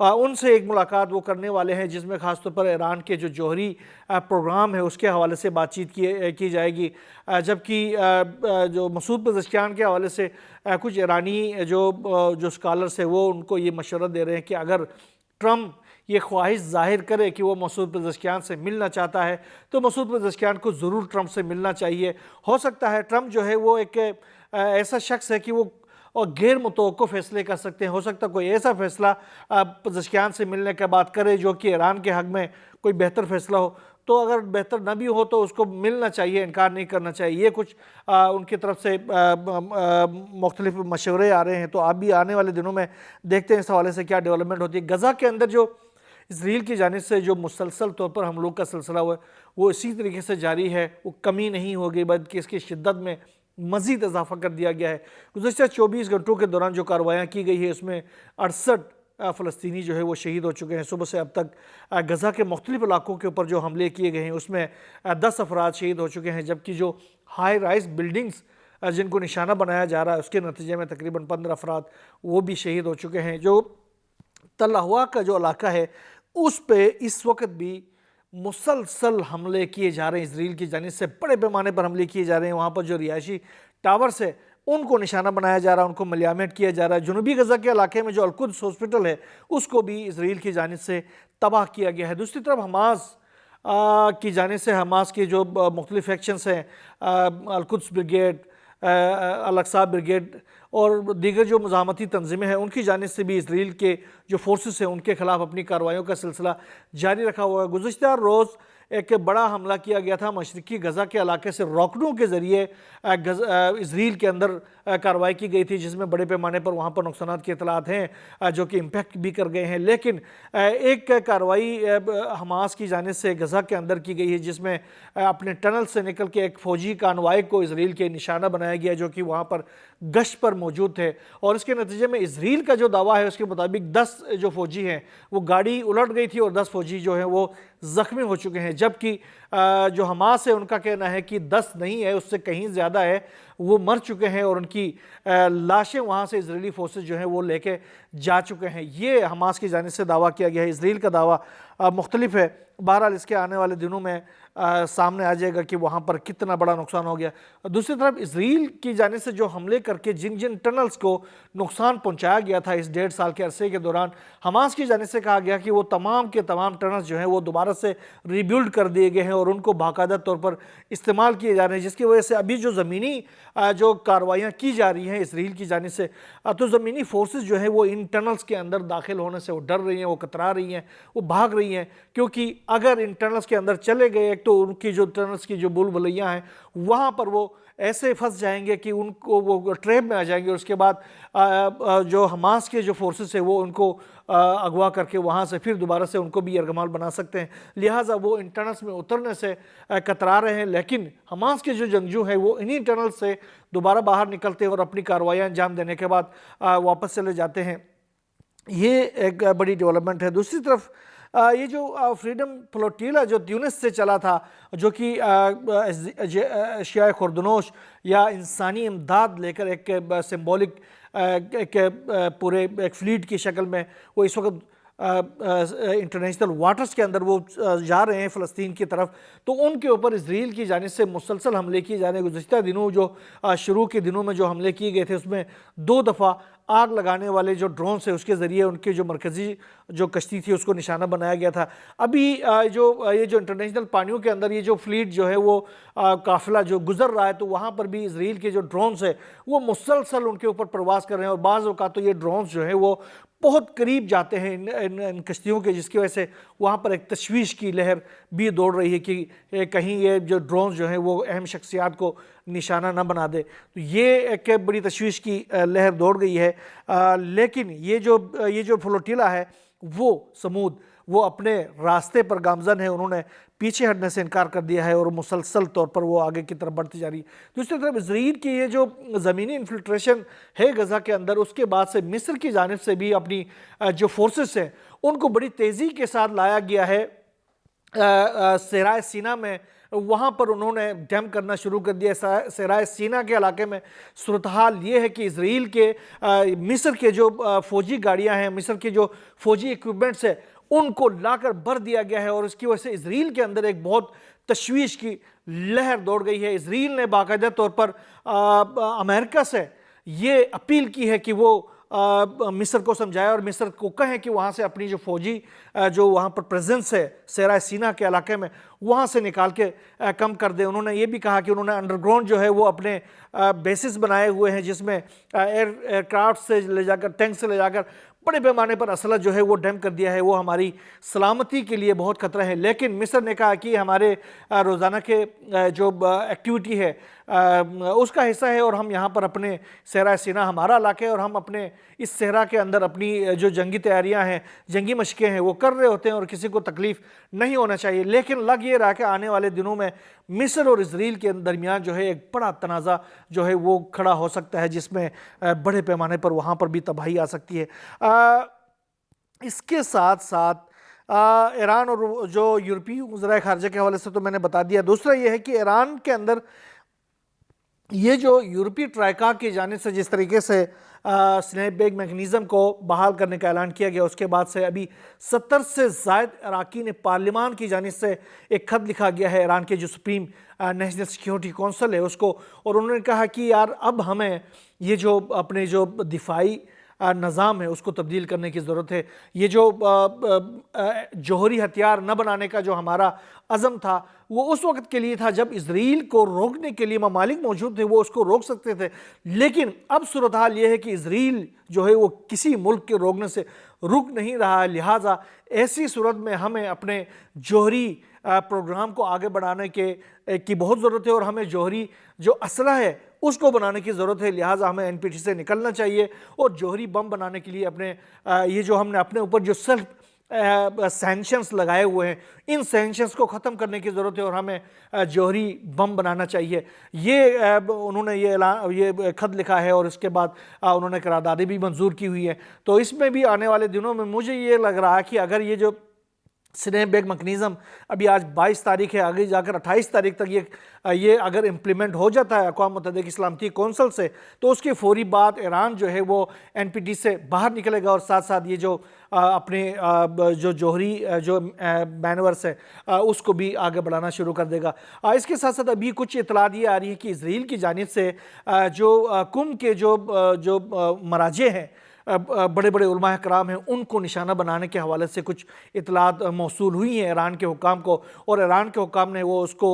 ان سے ایک ملاقات وہ کرنے والے ہیں جس میں خاص طور پر ایران کے جو جوہری پروگرام ہے اس کے حوالے سے بات چیت کی جائے گی، جبکہ جو مسعود پزشکیان کے حوالے سے کچھ ایرانی جو اسکالرس ہیں وہ ان کو یہ مشورہ دے رہے ہیں کہ اگر ٹرمپ یہ خواہش ظاہر کرے کہ وہ مسعود پزشکیان سے ملنا چاہتا ہے تو مسعود پزشکیان کو ضرور ٹرمپ سے ملنا چاہیے۔ ہو سکتا ہے ٹرمپ جو ہے وہ ایک ایسا شخص ہے کہ وہ غیر متوقع فیصلے کر سکتے ہیں، ہو سکتا ہے کوئی ایسا فیصلہ پزشکیان سے ملنے کے بعد کرے جو کہ ایران کے حق میں کوئی بہتر فیصلہ ہو، تو اگر بہتر نہ بھی ہو تو اس کو ملنا چاہیے، انکار نہیں کرنا چاہیے۔ یہ کچھ ان کی طرف سے مختلف مشورے آ رہے ہیں، تو آپ بھی آنے والے دنوں میں دیکھتے ہیں اس حوالے سے کیا ڈیولپمنٹ ہوتی ہے۔ غزہ کے اندر جو اسرائیل کی جانب سے جو مسلسل طور پر حملوں کا سلسلہ ہوا ہے وہ اسی طریقے سے جاری ہے، وہ کمی نہیں ہوگی بلکہ اس کی شدت میں مزید اضافہ کر دیا گیا ہے۔ گزشتہ 24 گھنٹوں کے دوران جو کارروائیاں کی گئی ہے اس میں 68 فلسطینی جو ہے وہ شہید ہو چکے ہیں۔ صبح سے اب تک غزہ کے مختلف علاقوں کے اوپر جو حملے کیے گئے ہیں اس میں 10 افراد شہید ہو چکے ہیں، جبکہ جو ہائی رائز بلڈنگز جن کو نشانہ بنایا جا رہا ہے اس کے نتیجے میں تقریباً 15 افراد وہ بھی شہید ہو چکے ہیں۔ جو تل ہوا کا جو علاقہ ہے اس پہ اس وقت بھی مسلسل حملے کیے جا رہے ہیں، اسرائیل کی جانب سے بڑے پیمانے پر حملے کیے جا رہے ہیں۔ وہاں پر جو رہائشی ٹاورز ہیں ان کو نشانہ بنایا جا رہا ہے، ان کو ملیامت کیا جا رہا ہے۔ جنوبی غزہ کے علاقے میں جو القدس ہاسپٹل ہے اس کو بھی اسرائیل کی جانب سے تباہ کیا گیا ہے۔ دوسری طرف حماس کی جانب سے حماس کے جو مختلف فیکشنز ہیں، القدس بریگیڈ، الاقصی بریگیڈ اور دیگر جو مزاحمتی تنظیمیں ہیں ان کی جانب سے بھی اسرائیل کے جو فورسز ہیں ان کے خلاف اپنی کارروائیوں کا سلسلہ جاری رکھا ہوا ہے۔ گزشتہ روز ایک بڑا حملہ کیا گیا تھا مشرقی غزہ کے علاقے سے راکٹوں کے ذریعے اسرائیل کے اندر کارروائی کی گئی تھی، جس میں بڑے پیمانے پر وہاں پر نقصانات کی اطلاعات ہیں جو کہ امپیکٹ بھی کر گئے ہیں۔ لیکن ایک کارروائی حماس کی جانب سے غزہ کے اندر کی گئی ہے جس میں اپنے ٹنل سے نکل کے ایک فوجی کانوائے کو اسرائیل کے نشانہ بنایا گیا جو کہ وہاں پر گشت پر موجود تھے، اور اس کے نتیجے میں اسرائیل کا جو دعویٰ ہے اس کے مطابق 10 جو فوجی ہیں وہ گاڑی الٹ گئی تھی اور 10 فوجی جو ہیں وہ زخمی ہو چکے ہیں، جبکہ جو حماس ہے ان کا کہنا ہے کہ 10 نہیں ہے، اس سے کہیں زیادہ ہے، وہ مر چکے ہیں اور ان کی لاشیں وہاں سے اسرائیلی فورسز جو ہیں وہ لے کے جا چکے ہیں۔ یہ حماس کی جانب سے دعویٰ کیا گیا ہے۔ اسرائیل کا دعویٰ مختلف ہے، بہرحال اس کے آنے والے دنوں میں سامنے آ جائے گا کہ وہاں پر کتنا بڑا نقصان ہو گیا۔ دوسری طرف اسرائیل کی جانب سے جو حملے کر کے جن ٹنلز کو نقصان پہنچایا گیا تھا اس 1.5 سال کے عرصے کے دوران، حماس کی جانب سے کہا گیا کہ وہ تمام کے تمام ٹنلز جو ہیں وہ دوبارہ سے ریبیلڈ کر دیے گئے ہیں اور ان کو باقاعدہ طور پر استعمال کیے جا رہے ہیں، جس کی وجہ سے ابھی جو زمینی جو کارروائیاں کی جا رہی ہیں اسرائیل کی جانب سے، تو زمینی فورسز جو ہیں وہ ان ٹنلز کے اندر داخل ہونے سے وہ ڈر رہی ہیں، وہ کترا رہی ہیں، وہ بھاگ رہی ہیں، کیونکہ اگر ان ٹنلز کے اندر چلے گئے ایک تو ان کی جو ٹنلز کی جو بل بلیاں ہیں وہاں پر وہ ایسے پھنس جائیں گے کہ ان کو وہ ٹریپ میں آ جائیں گے، اور اس کے بعد جو حماس کے جو فورسز ہیں وہ ان کو اغوا کر کے وہاں سے پھر دوبارہ سے ان کو بھی یرغمال بنا سکتے ہیں، لہٰذا وہ ان ٹنلز میں اترنے سے کترا رہے ہیں۔ لیکن حماس کے جو جنگجو ہیں وہ انہی ٹنلز سے دوبارہ باہر نکلتے ہیں اور اپنی کارروائیاں انجام دینے کے بعد واپس چلے جاتے ہیں۔ یہ ایک بڑی ڈیولپمنٹ ہے۔ دوسری طرف یہ جو فریڈم فلوٹیلا جو تیونس سے چلا تھا، جو کہ اشیاء خوردنوش یا انسانی امداد لے کر ایک سمبولک ایک پورے ایک فلیٹ کی شکل میں وہ اس وقت انٹرنیشنل واٹرز کے اندر وہ جا رہے ہیں فلسطین کی طرف، تو ان کے اوپر اسرائیل کی جانب سے مسلسل حملے کیے جا رہے ہیں۔ گزشتہ دنوں جو شروع کے دنوں میں جو حملے کیے گئے تھے اس میں 2 دفعہ آگ لگانے والے جو ڈرونز ہیں اس کے ذریعے ان کے جو مرکزی جو کشتی تھی اس کو نشانہ بنایا گیا تھا۔ ابھی یہ جو انٹرنیشنل پانیوں کے اندر یہ جو فلیٹ جو ہے وہ قافلہ جو گزر رہا ہے، تو وہاں پر بھی اسرائیل کے جو ڈرونز ہیں وہ مسلسل ان کے اوپر پرواز کر رہے ہیں، اور بعض اوقات تو یہ ڈرونز جو ہیں وہ بہت قریب جاتے ہیں ان کشتیوں کے، جس کی وجہ سے وہاں پر ایک تشویش کی لہر بھی دوڑ رہی ہے کہ کہیں یہ جو ڈرونز جو ہیں وہ اہم شخصیات کو نشانہ نہ بنا دے۔ تو یہ ایک بڑی تشویش کی لہر دوڑ گئی ہے، لیکن یہ جو فلوٹیلا ہے وہ سمود وہ اپنے راستے پر گامزن ہے، انہوں نے پیچھے ہٹنے سے انکار کر دیا ہے اور مسلسل طور پر وہ آگے کی طرف بڑھتی جا رہی ہے۔ دوسری طرف اسرائیل کی یہ جو زمینی انفلٹریشن ہے غزہ کے اندر، اس کے بعد سے مصر کی جانب سے بھی اپنی جو فورسز ہیں ان کو بڑی تیزی کے ساتھ لایا گیا ہے صحرائے سینا میں وہاں پر انہوں نے ڈیمپ کرنا شروع کر دیا. صحرائے سینا کے علاقے میں صورتحال یہ ہے کہ اسرائیل کے مصر کے جو فوجی گاڑیاں ہیں, مصر کے جو فوجی ایکوپمنٹس ہیں, ان کو لا کر بھر دیا گیا ہے, اور اس کی وجہ سے اسرائیل کے اندر ایک بہت تشویش کی لہر دوڑ گئی ہے. اسرائیل نے باقاعدہ طور پر امریکہ سے یہ اپیل کی ہے کہ وہ مصر کو سمجھائے اور مصر کو کہیں کہ وہاں سے اپنی جو فوجی جو وہاں پر پریزنس ہے صحرائے سینا کے علاقے میں, وہاں سے نکال کے کم کر دیں. انہوں نے یہ بھی کہا کہ انہوں نے انڈر گراؤنڈ جو ہے وہ اپنے بیسز بنائے ہوئے ہیں, جس میں ایئر کرافٹ سے لے جا کر, ٹینک سے لے جا کر بڑے پیمانے پر اسلحہ جو ہے وہ ڈیمپ کر دیا ہے. وہ ہماری سلامتی کے لیے بہت خطرہ ہے. لیکن مصر نے کہا کہ ہمارے روزانہ کے جو ایکٹیویٹی ہے اس کا حصہ ہے, اور ہم یہاں پر اپنے صحرائے سینا ہمارا علاقہ ہے, اور ہم اپنے اس صحرا کے اندر اپنی جو جنگی تیاریاں ہیں, جنگی مشقیں ہیں, وہ کر رہے ہوتے ہیں, اور کسی کو تکلیف نہیں ہونا چاہیے. لیکن لگ یہ رہا کہ آنے والے دنوں میں مصر اور اسرائیل کے درمیان جو ہے ایک بڑا تنازع جو ہے وہ کھڑا ہو سکتا ہے, جس میں بڑے پیمانے پر وہاں پر بھی تباہی آ سکتی ہے. اس کے ساتھ ساتھ ایران اور جو یورپی وزرائے خارجہ کے حوالے سے تو میں نے بتا دیا. دوسرا یہ ہے کہ ایران کے اندر یہ جو یورپی ٹرائکا کی جانب سے جس طریقے سے سنیپ بیک میکنیزم کو بحال کرنے کا اعلان کیا گیا, اس کے بعد سے ابھی 70 سے زائد اراکین پارلیمان کی جانب سے ایک خط لکھا گیا ہے ایران کے جو سپریم نیشنل سیکیورٹی کونسل ہے اس کو, اور انہوں نے کہا کہ یار اب ہمیں یہ جو اپنے جو دفاعی نظام ہے اس کو تبدیل کرنے کی ضرورت ہے. یہ جو جوہری ہتھیار نہ بنانے کا جو ہمارا عزم تھا وہ اس وقت کے لیے تھا جب اسرائیل کو روکنے کے لیے ممالک موجود تھے, وہ اس کو روک سکتے تھے. لیکن اب صورتحال یہ ہے کہ اسرائیل جو ہے وہ کسی ملک کے روکنے سے رک نہیں رہا ہے. لہٰذا ایسی صورت میں ہمیں اپنے جوہری پروگرام کو آگے بڑھانے کی بہت ضرورت ہے, اور ہمیں جوہری جو اسلحہ ہے اس کو بنانے کی ضرورت ہے. لہٰذا ہمیں NPT سے نکلنا چاہیے, اور جوہری بم بنانے کے لیے اپنے یہ جو ہم نے اپنے اوپر جو سیلف سینکشنز لگائے ہوئے ہیں, ان سینکشنز کو ختم کرنے کی ضرورت ہے, اور ہمیں جوہری بم بنانا چاہیے. یہ انہوں نے یہ خط لکھا ہے, اور اس کے بعد انہوں نے قراردادیں بھی منظور کی ہوئی ہے. تو اس میں بھی آنے والے دنوں میں مجھے یہ لگ رہا ہے کہ اگر یہ جو سنیپ بیک میکنیزم ابھی آج 22 تاریخ ہے, آگے جا کر 28 تاریخ تک یہ اگر امپلیمنٹ ہو جاتا ہے اقوام متحدہ کی سلامتی کونسل سے, تو اس کے فوری بعد ایران جو ہے وہ NPT سے باہر نکلے گا, اور ساتھ ساتھ یہ جو اپنے جو جوہری جو مینورس ہے اس کو بھی آگے بڑھانا شروع کر دے گا. اس کے ساتھ ساتھ ابھی کچھ اطلاعات یہ آ رہی ہے کہ اسرائیل کی جانب سے جو قم کے جو مراجع ہیں, بڑے بڑے علماء کرام ہیں, ان کو نشانہ بنانے کے حوالے سے کچھ اطلاعات موصول ہوئی ہیں ایران کے حکام کو, اور ایران کے حکام نے وہ اس کو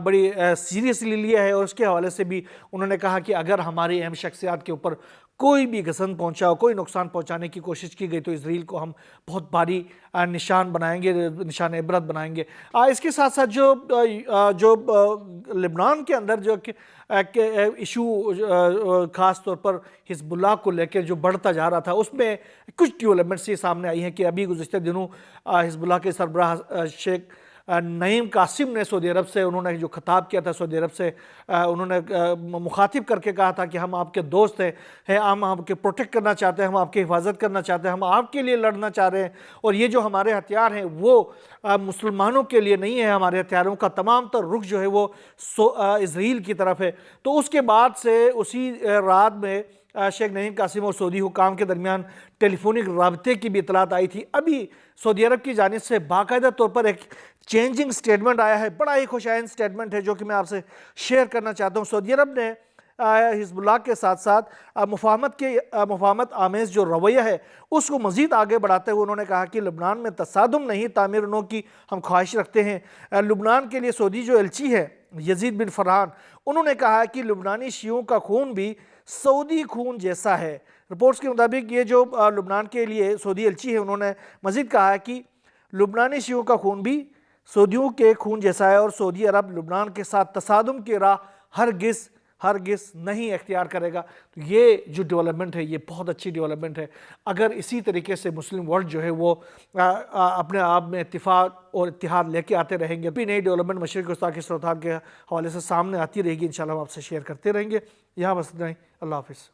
بڑی سیریسلی لیا ہے, اور اس کے حوالے سے بھی انہوں نے کہا کہ اگر ہماری اہم شخصیات کے اوپر کوئی بھی گھسن پہنچا ہو, کوئی نقصان پہنچانے کی کوشش کی گئی, تو اسرائیل کو ہم بہت بھاری نشان بنائیں گے, نشان عبرت بنائیں گے. اس کے ساتھ ساتھ جو لبنان کے اندر جو ایشو خاص طور پر حزب اللہ کو لے کے جو بڑھتا جا رہا تھا, اس میں کچھ ڈیولپمنٹس یہ سامنے آئی ہیں کہ ابھی گزشتہ دنوں حزب اللہ کے سربراہ شیخ نعیم قاسم نے سعودی عرب سے, انہوں نے جو خطاب کیا تھا سعودی عرب سے, انہوں نے مخاطب کر کے کہا تھا کہ ہم آپ کے دوست ہیں, ہم آپ کے پروٹیکٹ کرنا چاہتے ہیں, ہم آپ کی حفاظت کرنا چاہتے ہیں, ہم آپ کے لیے لڑنا چاہ رہے ہیں, اور یہ جو ہمارے ہتھیار ہیں وہ مسلمانوں کے لیے نہیں ہے, ہمارے ہتھیاروں کا تمام تر رخ جو ہے وہ اسرائیل کی طرف ہے. تو اس کے بعد سے اسی رات میں شیخ نعیم قاسم اور سعودی حکام کے درمیان ٹیلی فونک رابطے کی بھی اطلاعات آئی تھی. ابھی سعودی عرب کی جانب سے باقاعدہ طور پر ایک چینجنگ سٹیٹمنٹ آیا ہے, بڑا ہی خوشائند سٹیٹمنٹ ہے جو کہ میں آپ سے شیئر کرنا چاہتا ہوں. سعودی عرب نے حزب اللہ کے ساتھ ساتھ مفاہمت آمیز جو رویہ ہے اس کو مزید آگے بڑھاتے ہوئے انہوں نے کہا کہ لبنان میں تصادم نہیں, تعمیر نو کی ہم خواہش رکھتے ہیں. لبنان کے لیے سعودی جو ایلچی ہے یزید بن فرحان, انہوں نے کہا کہ لبنانی شیعوں کا خون بھی سعودی خون جیسا ہے. رپورٹس کے مطابق یہ جو لبنان کے لیے سعودی ایلچی ہے, انہوں نے مزید کہا ہے کہ لبنانی شیعوں کا خون بھی سعودیوں کے خون جیسا ہے, اور سعودی عرب لبنان کے ساتھ تصادم کی راہ ہرگز نہیں اختیار کرے گا. تو یہ جو ڈیولپمنٹ ہے یہ بہت اچھی ڈیولپمنٹ ہے. اگر اسی طریقے سے مسلم ورلڈ جو ہے وہ اپنے آپ میں اتفاق اور اتحاد لے کے آتے رہیں گے, بھی نئی ڈیولپمنٹ مشرق وسطیٰ کے صورتحال کے حوالے سے سامنے آتی رہے گی, انشاءاللہ ہم آپ سے شیئر کرتے رہیں گے. یہاں بس اتنا ہی. اللہ حافظ.